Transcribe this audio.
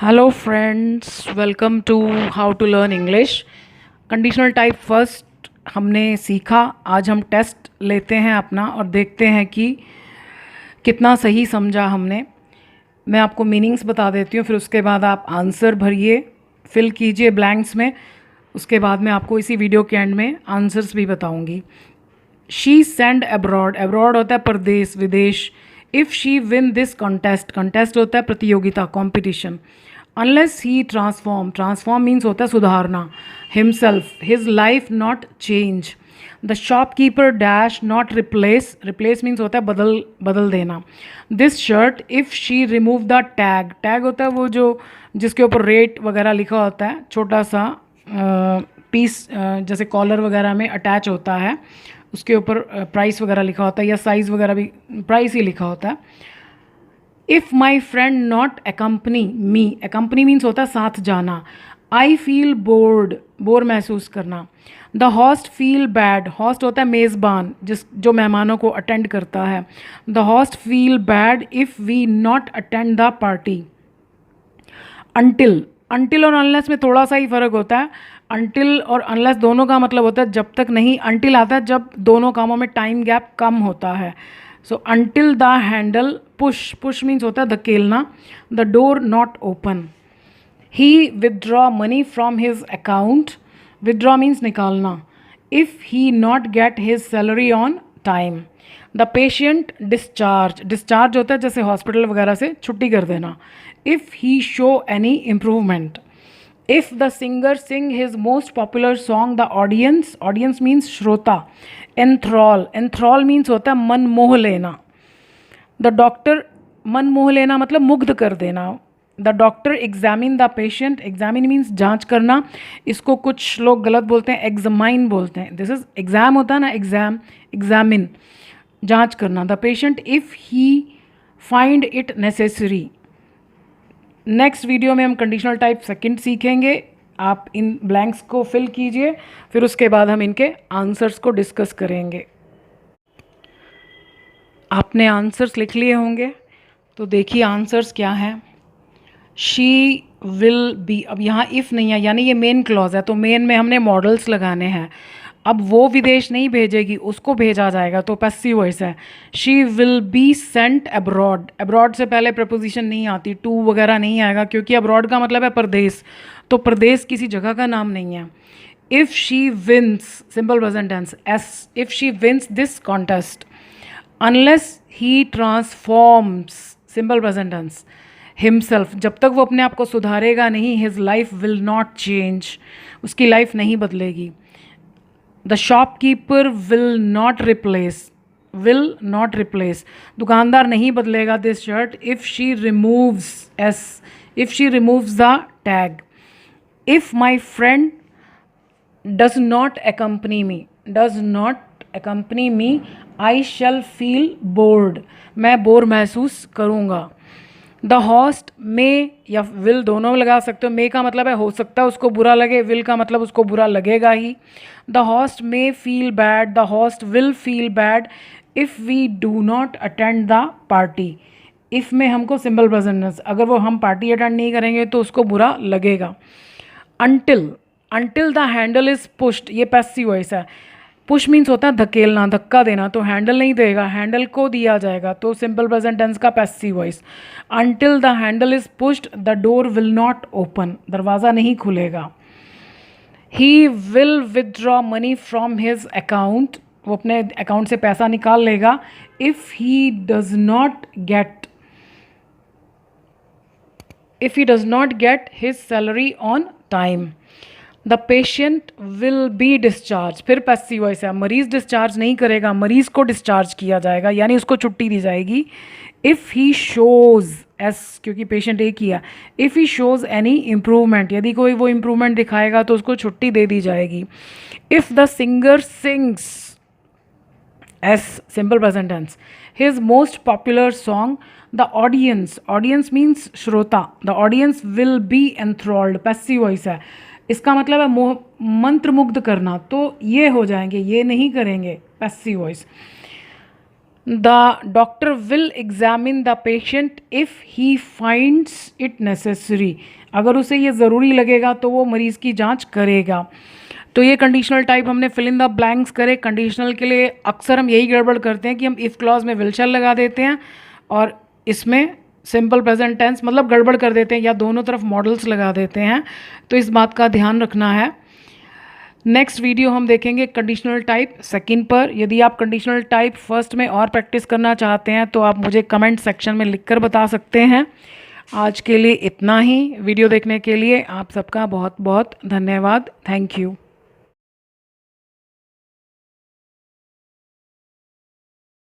Hello friends, welcome to how to learn English. Conditional type first हमने सीखा। आज हम टेस्ट लेते हैं अपना और देखते हैं कि कितना सही समझा हमने। मैं आपको मीनिंग्स बता देती हूँ, फिर उसके बाद आप आंसर भरिए, फिल कीजिए ब्लैंक्स में। उसके बाद मैं आपको इसी वीडियो के एंड में आंसर्स भी बताऊँगी। शी सेंड अब्रॉड, अब्रॉड होता है परदेश, विदेश। If she win this contest, contest होता है प्रतियोगिता, competition. Unless he transform, transform means होता है सुधारना, himself, his life not change. The shopkeeper dash not replace, replace means होता है बदल बदल देना। This shirt if she remove the tag, tag होता है वो जो जिसके ऊपर रेट वगैरह लिखा होता है, छोटा सा पीस जैसे कॉलर वगैरह में अटैच होता है, उसके ऊपर प्राइस वगैरह लिखा होता है, या साइज़ वगैरह भी प्राइस ही लिखा होता है। If my friend not accompany me, accompany means होता है साथ जाना। आई फील बोर्ड, बोर महसूस करना। The host feel bad, host होता है मेज़बान जो मेहमानों को अटेंड करता है। The host feel bad if we not attend the party. Until और अनलेस में थोड़ा सा ही फ़र्क होता है। अनटिल और अनलेस दोनों का मतलब होता है जब तक नहीं, अनटिल आता है जब दोनों कामों में टाइम गैप कम होता है। So until the handle push, push means होता है धकेलना। The door not open. He withdraw money from his account, withdraw means निकालना। If he not get his salary on time. The patient discharge, discharge होता है जैसे hospital वगैरह से छुट्टी कर देना। If he show any improvement. If the singer sing his most popular song, the audience, audience means श्रोता। एंथ्रॉल, एंथ्रॉल मीन्स होता है मन मोह लेना। द डॉक्टर, मन मोह लेना मतलब मुग्ध कर देना। The doctor examine the patient, examine means जांच करना। इसको कुछ लोग गलत बोलते हैं, एग्जामाइन बोलते हैं। दिस इज एग्जाम होता है ना, एग्जाम, एग्जामिन जांच करना। The patient if he find it necessary. Next video में हम कंडीशनल टाइप सेकंड सीखेंगे। आप इन ब्लैंक्स को फिल कीजिए, फिर उसके बाद हम इनके आंसर्स को डिस्कस करेंगे। आपने आंसर्स लिख लिए होंगे, तो देखिए आंसर्स क्या हैं। शी विल बी, अब यहाँ इफ़ नहीं है, यानी ये मेन क्लॉज है, तो मेन में हमने मॉडल्स लगाने हैं। अब वो विदेश नहीं भेजेगी, उसको भेजा जाएगा, तो पैसिव वॉइस है। She will be sent abroad, abroad से पहले प्रपोजिशन नहीं आती, टू वगैरह नहीं आएगा, क्योंकि अब्रॉड का मतलब है प्रदेश, तो प्रदेश किसी जगह का नाम नहीं है। If she wins, simple present tense S, if she wins this contest. Unless he transforms, simple present tense himself, जब तक वो अपने आप को सुधारेगा नहीं, his life will not change, उसकी लाइफ नहीं बदलेगी। The shopkeeper will not replace, will not replace, दुकानदार नहीं बदलेगा this shirt if she removes S, if she removes the tag. If my friend does not accompany me, does not accompany me, I shall feel bored, मैं bore महसूस करूँगा। The host मे या will दोनों लगा सकते हो। मे का मतलब है हो सकता है उसको बुरा लगे, विल का मतलब उसको बुरा लगेगा ही। The host may feel bad, the host will feel bad if we do not attend the party. If में हमको सिंपल प्रेजेंट, अगर वो हम पार्टी अटेंड नहीं करेंगे तो उसको बुरा लगेगा। Until, until the handle is pushed, ये पैसिव वॉइस है। पुश मीन्स होता है धकेलना, धक्का देना, तो हैंडल नहीं देगा, हैंडल को दिया जाएगा, तो सिंपल प्रेजेंट टेंस का passive voice. Until the handle is pushed the door will not open, दरवाज़ा नहीं खुलेगा। He will withdraw money from his account, वो अपने अकाउंट से पैसा निकाल लेगा। If he does not gate, if he does not get his salary on time. The patient will be discharge, फिर पैसिव वॉइस है, मरीज़ डिस्चार्ज नहीं करेगा, मरीज़ को डिस्चार्ज किया जाएगा, यानी उसको छुट्टी दी जाएगी। इफ़ ही शोज़ एस, क्योंकि पेशेंट एक ही है। If he shows any improvement, यदि कोई वो इम्प्रूवमेंट दिखाएगा तो उसको छुट्टी दे दी जाएगी। If the singer sings S, simple present tense, his most popular song. The audience, audience means श्रोता, the audience will be enthralled, passive voice है, इसका मतलब है मोह, मंत्रमुग्ध करना, तो ये हो जाएंगे, ये नहीं करेंगे, passive voice. The doctor will examine the patient if he finds it necessary, अगर उसे ये ज़रूरी लगेगा तो वो मरीज़ की जांच करेगा। तो ये कंडीशनल टाइप हमने फिल इन द ब्लैंक्स करे। कंडीशनल के लिए अक्सर हम यही गड़बड़ करते हैं कि हम इफ़ क्लॉज में विल शैल लगा देते हैं और इसमें सिंपल प्रेजेंट टेंस, मतलब गड़बड़ कर देते हैं या दोनों तरफ मॉडल्स लगा देते हैं। तो इस बात का ध्यान रखना है। नेक्स्ट वीडियो हम देखेंगे कंडीशनल टाइप सेकंड पर। यदि आप कंडीशनल टाइप फर्स्ट में और प्रैक्टिस करना चाहते हैं तो आप मुझे कमेंट सेक्शन में लिखकर बता सकते हैं। आज के लिए इतना ही। वीडियो देखने के लिए आप सबका बहुत बहुत धन्यवाद। Thank you.